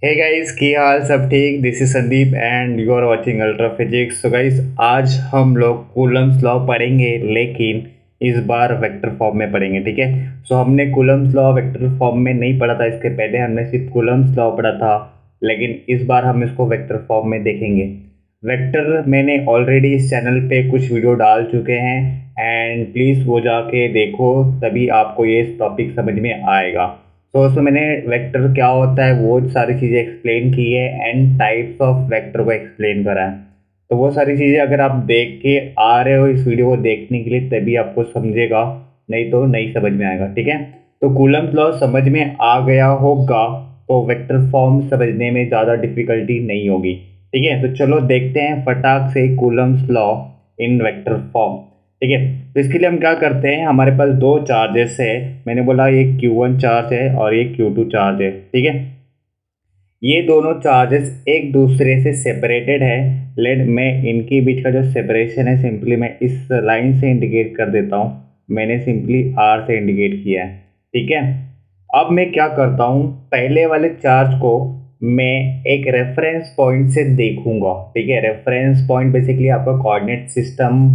Hey guys, की हाल सब ठीक। This is Sandeep and you are watching ultra physics. So guys, आज हम लोग कूलम्स लॉ पढ़ेंगे, लेकिन इस बार वेक्टर फॉर्म में पढ़ेंगे। ठीक है। सो हमने कूलम्स लॉ वेक्टर फॉर्म में नहीं पढ़ा था, इसके पहले हमने सिर्फ कूलम्स लॉ पढ़ा था, लेकिन इस बार हम इसको वेक्टर फॉर्म में देखेंगे। वेक्टर मैंने ऑलरेडी इस चैनल पे कुछ वीडियो डाल चुके हैं एंड प्लीज़ वो जाके देखो, तभी आपको ये टॉपिक समझ में आएगा। तो उसमें मैंने वेक्टर क्या होता है वो सारी चीज़ें एक्सप्लेन की है एंड टाइप्स ऑफ वेक्टर को एक्सप्लेन करा है। तो वो सारी चीज़ें अगर आप देख के आ रहे हो इस वीडियो को देखने के लिए, तभी आपको समझेगा, नहीं तो नहीं समझ में आएगा। ठीक है। तो कूलम्स लॉ समझ में आ गया होगा तो वेक्टर फॉर्म समझने में ज़्यादा डिफिकल्टी नहीं होगी। ठीक है। तो चलो देखते हैं फटाक से Coulomb's law in vector form. ठीक है। तो इसके लिए हम क्या करते हैं, हमारे पास दो चार्जेस है। मैंने बोला ये Q1 चार्ज है और ये Q2 चार्ज है। ठीक है। ये दोनों चार्जेस एक दूसरे से सेपरेटेड है। लेट मैं इनके बीच का जो सेपरेशन है सिंपली मैं इस लाइन से इंडिकेट कर देता हूँ। मैंने सिंपली R से इंडिकेट किया है। ठीक है। अब मैं क्या करता हूँ, पहले वाले चार्ज को मैं एक रेफरेंस पॉइंट से देखूंगा। ठीक है। रेफरेंस पॉइंट बेसिकली आपका कोऑर्डिनेट सिस्टम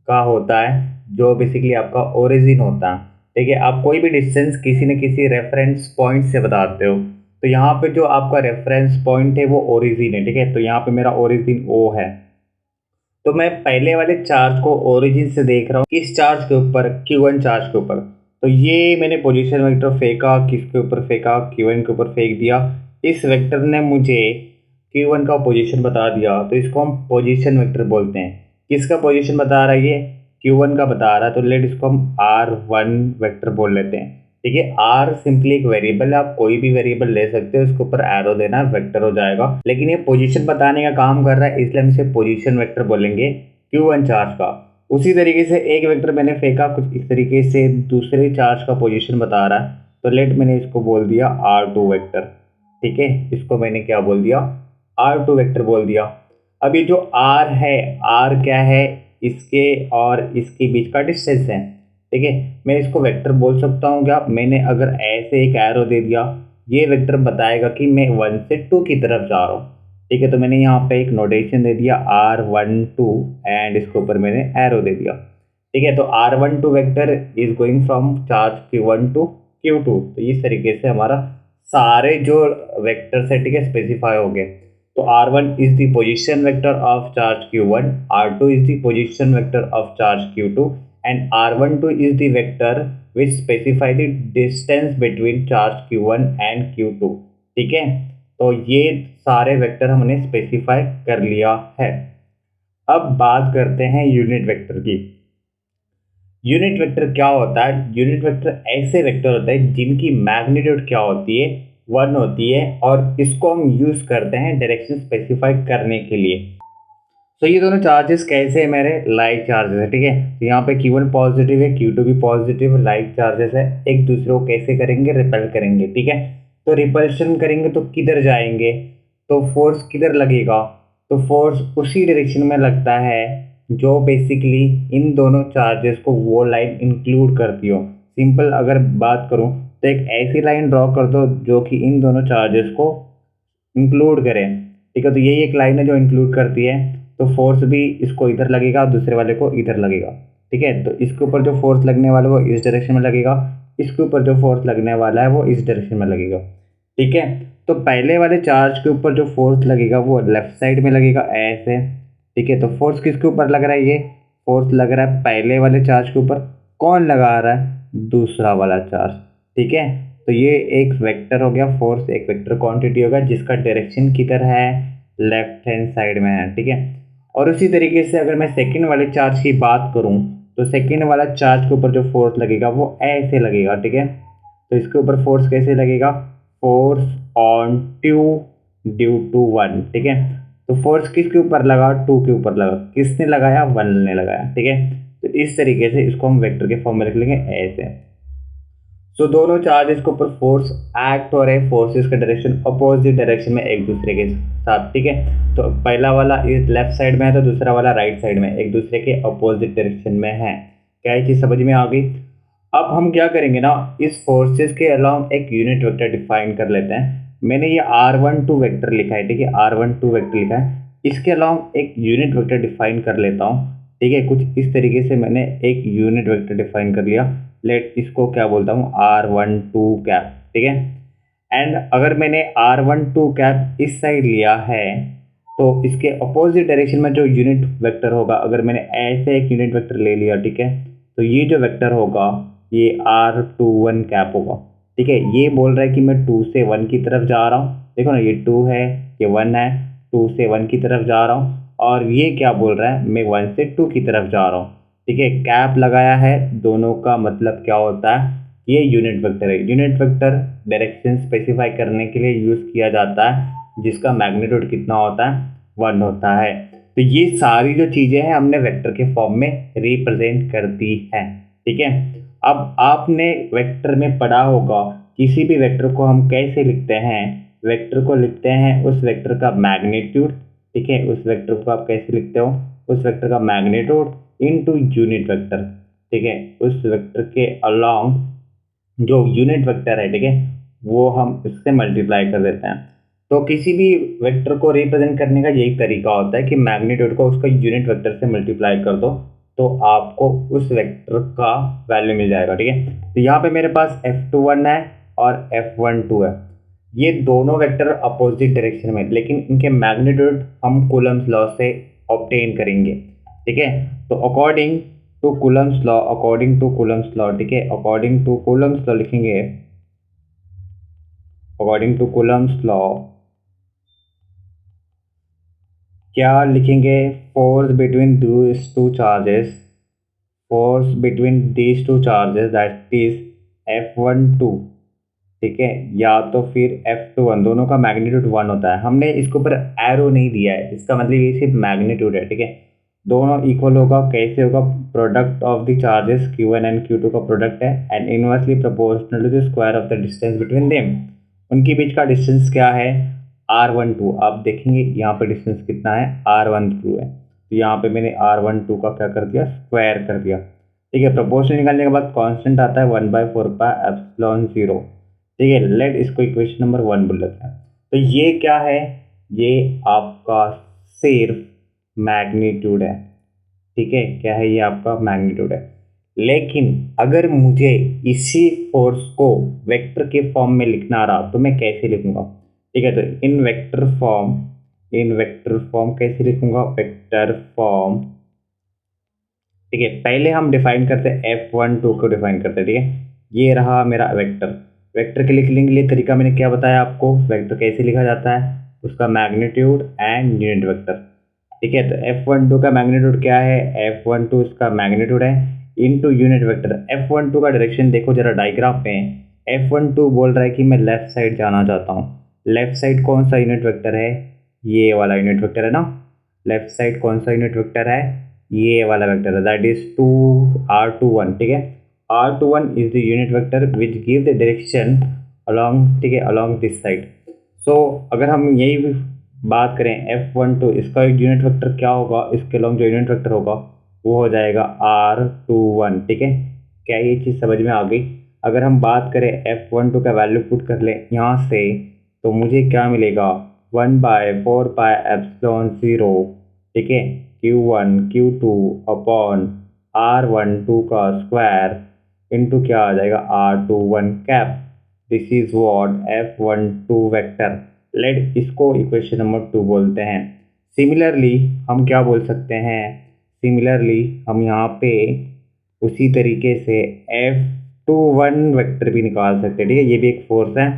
का होता है, जो बेसिकली आपका ओरिजिन होता है। ठीक है। आप कोई भी डिस्टेंस किसी न किसी रेफरेंस पॉइंट से बताते हो, तो यहाँ पे जो आपका रेफरेंस पॉइंट है वो ओरिजिन है। ठीक है। तो यहाँ पे मेरा ओरिजिन O है। तो मैं पहले वाले चार्ज को ओरिजिन से देख रहा हूँ, किस चार्ज के ऊपर, Q1 चार्ज के ऊपर। तो ये मैंने पोजीशन वेक्टर फेंका, किसके ऊपर फेंका, Q1 के ऊपर फेंक दिया। इस वेक्टर ने मुझे Q1 का पोजीशन बता दिया, तो इसको हम पोजीशन वेक्टर बोलते हैं। किसका पोजीशन बता रहा है ये, Q1 का बता रहा है, तो लेट इसको हम R1 वेक्टर बोल लेते हैं। ठीक है। आर सिंपली एक वेरिएबल है, आप कोई भी वेरिएबल ले सकते हो, उसके ऊपर एरो देना वेक्टर हो जाएगा, लेकिन ये पोजीशन बताने का काम कर रहा है, इसलिए हम इसे पोजीशन वेक्टर बोलेंगे Q1 चार्ज का। उसी तरीके से एक वेक्टर मैंने फेंका कुछ इस तरीके से, दूसरे चार्ज का पोजीशन बता रहा है, तो लेट मैंने इसको बोल दिया R2 वेक्टर। ठीक है। इसको मैंने क्या बोल दिया, R2 वेक्टर बोल दिया। अब ये जो R है, R क्या है, इसके और इसके बीच का डिस्टेंस है। ठीक है। मैं इसको वेक्टर बोल सकता हूँ क्या, मैंने अगर ऐसे एक एरो दे दिया, ये वेक्टर बताएगा कि मैं 1 से 2 की तरफ जा रहा हूँ। ठीक है। तो मैंने यहाँ पे एक नोटेशन दे दिया R12 एंड इसके ऊपर मैंने एरो दे दिया। ठीक है। तो R12 vector is going from charge Q1 to Q2। तो इस तरीके से हमारा सारे जो वेक्टर्स है, ठीक है, स्पेसिफाई हो गए। तो R1 is the position vector of charge Q1, R2 is the position vector of charge Q2, and R12 is the vector which specify the distance between charge Q1 and Q2। ठीक है। तो ये सारे vector हमने specify कर लिया है। अब बात करते हैं यूनिट वेक्टर की। यूनिट वेक्टर क्या होता है, यूनिट वेक्टर ऐसे वेक्टर होते हैं जिनकी मैग्नीट्यूड क्या होती है, 1 होती है, और इसको हम यूज करते हैं डायरेक्शन स्पेसिफाई करने के लिए। तो ये दोनों चार्जेस कैसे है, मेरे लाइक चार्जेस है। ठीक है। तो यहाँ पे Q1 पॉजिटिव है, Q2 भी पॉजिटिव लाइक चार्जेस है। एक दूसरे को कैसे करेंगे, रिपेल करेंगे। ठीक है। तो रिपल्शन करेंगे तो किधर जाएंगे, तो फोर्स किधर लगेगा, तो फोर्स उसी डायरेक्शन में लगता है जो बेसिकली इन दोनों चार्जेस को वो लाइन इंक्लूड करती हो। सिंपल अगर बात करूँ तो एक ऐसी लाइन ड्रॉ कर दो जो कि इन दोनों चार्जेस को इंक्लूड करें। ठीक है। तो यही एक लाइन है जो इंक्लूड करती है। तो फोर्स भी इसको इधर लगेगा, दूसरे वाले को इधर लगेगा। ठीक है। तो इसके ऊपर जो फोर्स लगने वाला है वो इस डायरेक्शन में लगेगा, इसके ऊपर जो फोर्स लगने वाला है वो इस डायरेक्शन में लगेगा। ठीक है। तो पहले वाले चार्ज के ऊपर जो फोर्स लगेगा वो लेफ्ट साइड में लगेगा ऐसे। ठीक है। तो फोर्स किसके ऊपर लग रहा है, ये फोर्स लग रहा है पहले वाले चार्ज के ऊपर। कौन लगा रहा है, दूसरा वाला चार्ज। ठीक है। तो ये एक वेक्टर हो गया, फोर्स एक वेक्टर क्वांटिटी होगा जिसका डायरेक्शन किधर है, लेफ्ट हैंड साइड में है। ठीक है। और उसी तरीके से अगर मैं सेकंड वाले चार्ज की बात करूं, तो सेकंड वाला चार्ज के ऊपर जो फोर्स लगेगा वो ऐसे लगेगा। ठीक है। तो इसके ऊपर फोर्स कैसे लगेगा, force on two due to 1। ठीक है। तो फोर्स किसके ऊपर लगा, 2 के ऊपर लगा, किसने लगाया, 1 ने लगाया। ठीक है। तो इस तरीके से इसको हम वेक्टर के फॉर्म में लिख लेंगे ऐसे। सो दोनों चार्जेस के ऊपर फोर्स एक्ट हो रहे, फोर्सेस का डायरेक्शन अपोजिट डायरेक्शन में एक दूसरे के साथ। ठीक है। तो पहला वाला इस लेफ्ट साइड में है, तो दूसरा वाला राइट साइड में, एक दूसरे के अपोजिट डायरेक्शन में है। क्या ये चीज़ समझ में आ गई। अब हम क्या करेंगे ना, इस फोर्सेस के अलावा एक यूनिट वेक्टर डिफाइन कर लेते हैं। मैंने ये R12 वेक्टर लिखा है, ठीक है, R12 वेक्टर लिखा है। इसके अलावा एक यूनिट वेक्टर डिफाइन कर लेता हूँ, ठीक है। कुछ इस तरीके से मैंने एक यूनिट वेक्टर डिफाइन कर लिया। लेट इसको क्या बोलता हूँ, R12 कैप, ठीक है। एंड अगर मैंने R12 कैप इस साइड लिया है तो इसके अपोजिट डायरेक्शन में जो यूनिट वेक्टर होगा, अगर मैंने ऐसे एक यूनिट वेक्टर ले लिया, ठीक है, तो ये जो वेक्टर होगा ये R21 कैप होगा, ठीक है। ये बोल रहा है कि मैं 2 से 1 की तरफ जा रहा हूँ, देखो ना, ये 2 है, ये 1 है, 2 से 1 की तरफ जा रहा हूँ। और ये क्या बोल रहा है, मैं 1 से 2 की तरफ जा रहा हूँ, ठीक है। कैप लगाया है, दोनों का मतलब क्या होता है, ये यूनिट वेक्टर है। यूनिट वेक्टर डायरेक्शन स्पेसिफाई करने के लिए यूज़ किया जाता है, जिसका मैग्नीट्यूड कितना होता है, 1 होता है। तो ये सारी जो चीज़ें हैं हमने वेक्टर के फॉर्म में रिप्रेजेंट कर दी हैं, ठीक है। अब आपने वेक्टर में पढ़ा होगा किसी भी वेक्टर को हम कैसे लिखते हैं। वेक्टर को लिखते हैं उस वेक्टर का मैग्नीट्यूड, ठीक है। उस वेक्टर को आप कैसे लिखते हो, उस वेक्टर का मैग्नीट्यूड इनटू यूनिट वेक्टर, ठीक है। उस वेक्टर के अलोंग जो यूनिट वेक्टर है, ठीक है, वो हम इससे मल्टीप्लाई कर देते हैं। तो किसी भी वेक्टर को रिप्रेजेंट करने का यही तरीका होता है कि मैग्नीट्यूड को उसका यूनिट वेक्टर से मल्टीप्लाई कर दो, तो आपको उस वेक्टर का वैल्यू मिल जाएगा, ठीक है। तो यहाँ पे मेरे पास F21 है और F12 है। ये दोनों वेक्टर अपोजिट डायरेक्शन में, लेकिन इनके मैग्नीट्यूड हम कूलम्स लॉ से ऑब्टेन करेंगे, ठीक है। तो according to Coulomb's law, according to Coulomb's law, ठीक है, अकॉर्डिंग टू कूलम्स लॉ लिखेंगे, अकॉर्डिंग टू कूलम्स लॉ क्या लिखेंगे, force between these two charges, force between these two charges that is F12, ठीक है, या तो फिर F21, दोनों का मैग्नीट्यूड 1 होता है। हमने इसके ऊपर एरो नहीं दिया है, इसका मतलब ये सिर्फ मैग्नीट्यूड है, ठीक है। दोनों इक्वल होगा, कैसे होगा, product of the charges Q1 and Q2 का प्रोडक्ट है and inversely proportional to the square of the distance between them. उनके बीच का डिस्टेंस क्या है, R12। आप देखेंगे यहाँ पे डिस्टेंस कितना है, R12 है। तो यहाँ पे मैंने R12 का क्या कर दिया, स्क्वायर कर दिया, ठीक है। प्रोपोर्शन निकालने के बाद कांस्टेंट आता है 1/4πε0, ठीक है। लेट इसको इक्वेशन नंबर 1 बोल लेते हैं। तो ये क्या है, ये आपका सिर्फ मैग्नीट्यूड है, ठीक है। क्या है, ये आपका मैग्नीट्यूड है। लेकिन अगर मुझे इसी फोर्स को वेक्टर के फॉर्म में लिखना रहा तो मैं कैसे लिखूंगा, ठीक है। तो इन वेक्टर फॉर्म, इन वेक्टर फॉर्म कैसे लिखूंगा, वेक्टर फॉर्म, ठीक है। पहले हम डिफाइन करते हैं F12 को डिफाइन करते हैं, ठीक है। ये रहा मेरा वेक्टर। वेक्टर के लिखने के लिए तरीका मैंने क्या बताया आपको, वेक्टर कैसे लिखा जाता है, उसका मैग्नीट्यूड एंड यूनिट वेक्टर, ठीक है। तो F12 का मैग्नीट्यूड क्या है, F12 इसका मैग्नीट्यूड है इनटू यूनिट वेक्टर। F12 का डायरेक्शन देखो जरा डायग्राम पे, F12 बोल रहा है कि मैं लेफ्ट साइड जाना चाहता हूँ। लेफ्ट साइड कौन सा यूनिट वेक्टर है, ये वाला यूनिट वेक्टर है ना। लेफ्ट साइड कौन सा यूनिट वेक्टर है, ये वाला वेक्टर है, दैट इज 2R21, ठीक है। R21 is the unit vector which give the direction along, ठीक है, अलोंग दिस साइड। सो अगर हम यही बात करें F12, इसका एक यूनिट वेक्टर क्या होगा, इसके अलोंग जो यूनिट वेक्टर होगा वो हो जाएगा R21, ठीक है। क्या ये चीज़ समझ में आ गई। अगर हम बात करें F12 का वैल्यू पुट कर लें यहाँ से, तो मुझे क्या मिलेगा, 1/4πε0, ठीक है, Q1 Q2 अपॉन R12 का स्क्वायर इंटू क्या आ जाएगा, R21 cap. This is what F12 vector. Let इसको इक्वेशन नंबर 2 बोलते हैं। सिमिलरली हम क्या बोल सकते हैं, सिमिलरली हम यहाँ पे उसी तरीके से F21 वेक्टर भी निकाल सकते हैं, ठीक है। ये भी एक फोर्स है,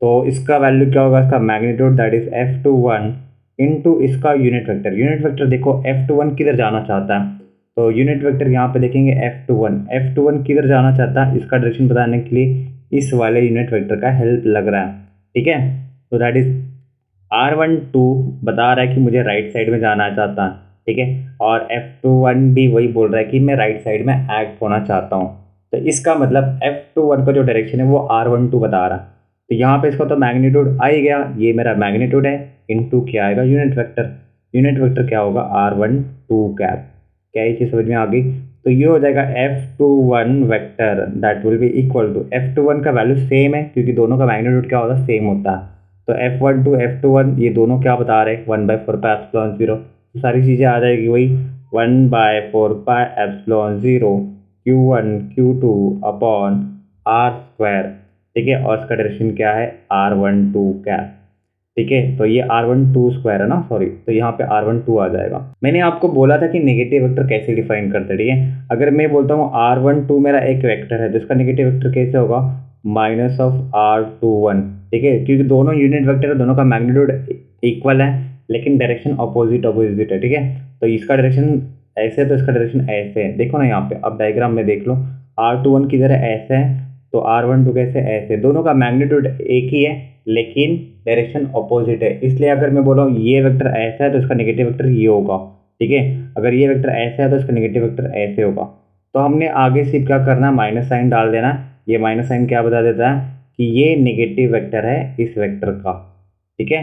तो इसका वैल्यू क्या होगा, इसका magnitude that is F21 into इसका यूनिट वेक्टर। यूनिट वेक्टर देखो F21 किधर जाना चाहता है, तो यूनिट वेक्टर यहाँ पे देखेंगे F21 किधर जाना चाहता है, इसका डायरेक्शन बताने के लिए इस वाले यूनिट वेक्टर का हेल्प लग रहा है, ठीक है। तो दैट इज R12 बता रहा है कि मुझे राइट साइड में जाना चाहता है, ठीक है। और F21 भी वही बोल रहा है कि मैं राइट साइड में एक्ट होना चाहता हूँ। तो इसका मतलब F21 का जो डायरेक्शन है वो R12 बता रहा है। तो यहाँ पे इसका तो मैग्नीट्यूड आ ही गया, ये मेरा मैग्नीट्यूड है, इनटू क्या आएगा, यूनिट वेक्टर। यूनिट वेक्टर क्या होगा, R12 कैप। क्या ये चीज़ समझ में आ गई। तो ये हो जाएगा F21 vector that will be equal to, F21 का वैल्यू सेम है क्योंकि दोनों का मैग्नीट्यूड क्या होता है, सेम होता है। तो F1 ये दोनों क्या बता रहे हैं, 1/4π0। तो सारी चीज़ें आ जाएगी वही 1/4π0 Q1 Q2 अपॉन R²। ठीक है, और इसका डायरेक्शन क्या है, R12 कैप। ठीक है, तो ये R12² है ना, सॉरी, तो यहाँ पे R12 आ जाएगा। मैंने आपको बोला था कि नेगेटिव वेक्टर कैसे डिफाइन करते हैं। ठीक है, अगर मैं बोलता हूँ R12 मेरा एक वेक्टर है तो इसका नेगेटिव वेक्टर कैसे होगा, -R21। ठीक है, क्योंकि दोनों यूनिट वेक्टर है, दोनों का मैग्नीट्यूड इक्वल है लेकिन डायरेक्शन अपोजिट है। ठीक है, तो इसका डायरेक्शन ऐसे है तो इसका डायरेक्शन ऐसे है। देखो ना यहाँ पे, अब डायग्राम में देख लो, R21 की तरह ऐसे है तो R12 कैसे, ऐसे। दोनों का मैग्नीट्यूड एक ही है लेकिन डायरेक्शन अपोजिट है। इसलिए अगर मैं बोला हूँ ये वेक्टर ऐसा है तो इसका नेगेटिव वेक्टर ये होगा। ठीक है, अगर ये वेक्टर ऐसा है तो इसका नेगेटिव वेक्टर ऐसे होगा। तो हमने आगे सिर्फ क्या करना है, माइनस साइन डाल देना। ये माइनस साइन क्या बता देता है कि ये नेगेटिव वेक्टर है इस वेक्टर का। ठीक है,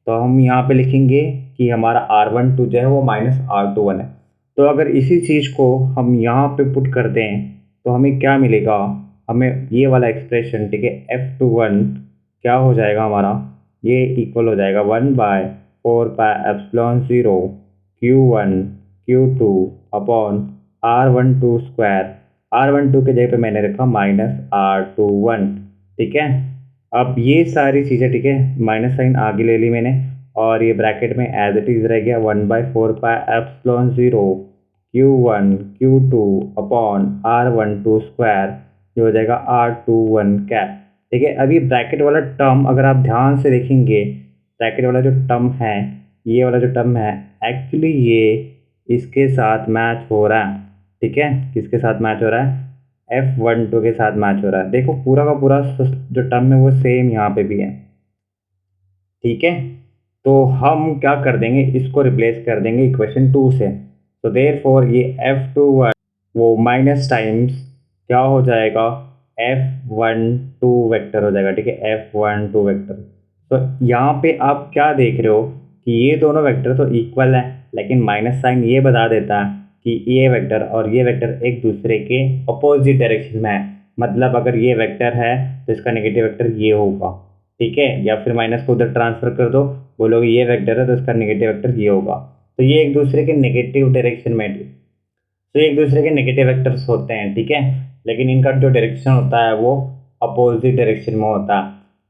तो हम यहाँ पे लिखेंगे कि हमारा R12 जो है वो -R21 है। तो अगर इसी चीज़ को हम यहाँ पे पुट कर दें तो हमें क्या मिलेगा, हमें ये वाला एक्सप्रेशन, ठीक है, F21 क्या हो जाएगा हमारा, ये इक्वल हो जाएगा 1/4π0 Q1 Q2 upon R12²। R12 के जगह पे मैंने रखा -R21। ठीक है, अब ये सारी चीज़ें, ठीक है, माइनस साइन आगे ले ली मैंने और ये ब्रैकेट में एज इट इज़ रह गया 1/4π0 Q1 Q2 अपॉन R12², जो हो जाएगा R21 कैप। ठीक है, अभी ब्रैकेट वाला टर्म अगर आप ध्यान से देखेंगे, ब्रैकेट वाला जो टर्म है, ये वाला जो टर्म है, एक्चुअली ये इसके साथ मैच हो रहा है। ठीक है, किसके साथ मैच हो रहा है, F12 के साथ मैच हो रहा है। देखो पूरा का पूरा जो टर्म है वो सेम यहाँ पे भी है। ठीक है, तो हम क्या कर देंगे, इसको रिप्लेस कर देंगे इक्वेशन 2 से। तो देयरफॉर ये F21 वो माइनस टाइम्स क्या हो जाएगा, F12 वेक्टर हो जाएगा। ठीक है, F12 वेक्टर। तो यहाँ पे आप क्या देख रहे हो कि ये दोनों वेक्टर तो इक्वल है लेकिन माइनस साइन ये बता देता है कि ये वेक्टर और ये वेक्टर एक दूसरे के अपोजिट डायरेक्शन में है। मतलब अगर ये वेक्टर है तो इसका नेगेटिव वेक्टर ये होगा। ठीक है, या फिर माइनस को उधर ट्रांसफर कर दो, बोलोगे ये वेक्टर है तो इसका नेगेटिव वेक्टर ये होगा। तो ये एक दूसरे के नेगेटिव डायरेक्शन में, तो एक दूसरे के नेगेटिव वेक्टर्स होते हैं। ठीक है, लेकिन इनका जो डायरेक्शन होता है वो अपोजिट डायरेक्शन में होता है।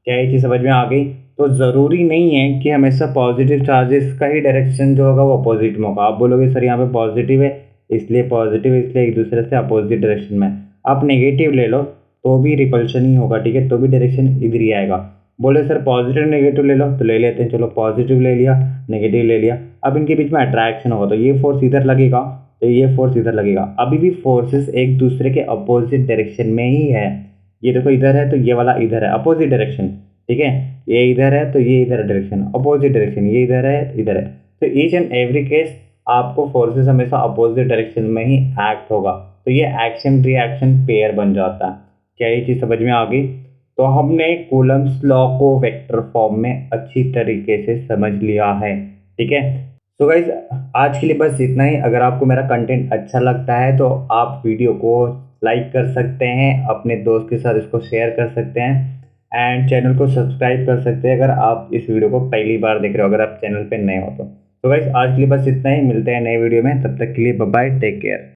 क्या ये चीज़ समझ में आ गई? तो ज़रूरी नहीं है कि हमेशा पॉजिटिव चार्जेस का ही डायरेक्शन जो होगा वो अपोजिट में होगा। आप बोलोगे सर यहाँ पे पॉजिटिव है इसलिए पॉजिटिव, इसलिए एक दूसरे से अपोजिट डायरेक्शन में। आप नेगेटिव ले लो तो भी रिपल्शन ही होगा। ठीक है, तो भी डायरेक्शन इधर ही आएगा। बोले सर पॉजिटिव नेगेटिव ले लो, तो ले लेते हैं, चलो पॉजिटिव ले लिया, नेगेटिव ले लिया। अब इनके बीच में अट्रैक्शन होगा तो ये फोर्स इधर लगेगा तो ये फोर्स इधर लगेगा। अभी भी फोर्सेस एक दूसरे के अपोजिट डायरेक्शन में ही है। ये देखो इधर है तो ये वाला इधर है, अपोजिट डायरेक्शन। ठीक है, ये इधर है तो ये इधर डायरेक्शन, अपोजिट डायरेक्शन, ये इधर है इधर है। तो ईच एंड एवरी केस आपको फोर्सेस हमेशा अपोजिट डायरेक्शन में ही एक्ट होगा। तो ये एक्शन रिएक्शन पेयर बन जाता है। क्या ये चीज़ समझ में आ गई? तो हमने कूलम्स लॉ को वेक्टर फॉर्म में अच्छी तरीके से समझ लिया है। ठीक है, तो गाइज आज के लिए बस इतना ही। अगर आपको मेरा कंटेंट अच्छा लगता है तो आप वीडियो को लाइक कर सकते हैं, अपने दोस्त के साथ इसको शेयर कर सकते हैं एंड चैनल को सब्सक्राइब कर सकते हैं अगर आप इस वीडियो को पहली बार देख रहे हो, अगर आप चैनल पे नए हो तो। गाइज आज के लिए बस इतना ही, मिलते हैं नए वीडियो में, तब तक के लिए बाय बाय, टेक केयर।